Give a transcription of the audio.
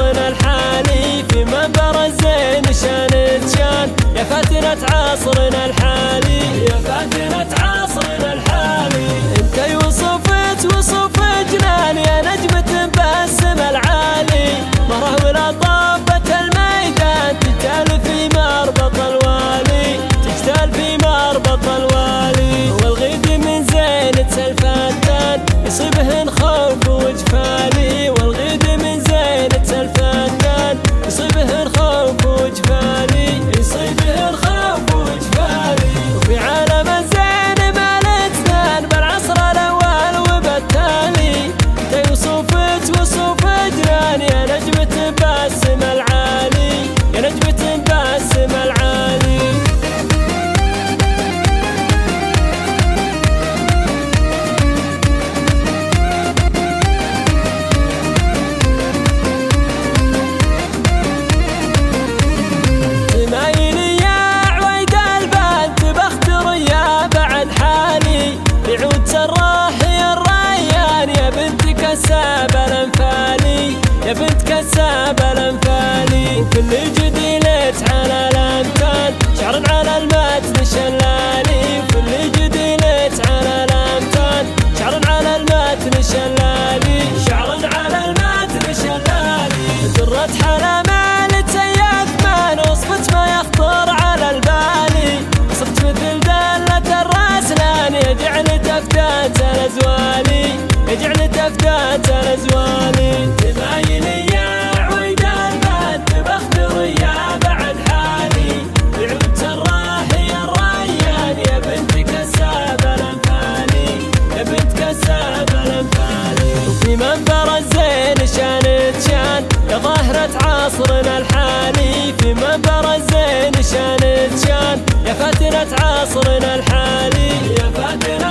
عصرنا الحالي، في منبر الزين شان يا فاتنة عصرنا الحالي، يا فاتنة عصرنا الحالي. انتي وصوف جنان يا نجمة باسم العالي، مرة ولا طابة الميدان تجتال في مربط الوالي، تجتال في مربط الوالي. والغيد من زينة الفتان يصيبهن خوف وجفالي، والغيد من زينة الفتان يصيبهن خوف وجفالي، يصيبهن خوف وجفالي. وفي عالم الزين ما الاثنان بالعصر الاول وبالتالي، انتي وصوف جنان يا نجمة باسم العالي، يا نجمة باسم العالي. زمايلي يا عويد البنت بختر يا بعد حالي، بعود سراح يا الريان يا بنت كساب الانفالي، يا بنت كساب الانفالي. وكل جديلت على الامتان شعر على المتن شلالي، وكل جديلت على الامتان شعر على المتن شلالي، شعر على المتن شلالي. درت حلمال تيثمان وصفت ما يخطر على البالي، صرت مثل دالة الراسلان يجعل تفتات الازوالي، يجعل تفتات الازوالي. زمايلي يا عويد البنت بختر يا بعد حالي، بعود سراح يا الريان يا بنت كساب الانفالي، يا بنت كساب الانفالي. وفي منبر الزين شان يا ظاهرة عصرنا الحالي، في منبر الزين شان يا فاتنة عصرنا الحالي، يا فاتنة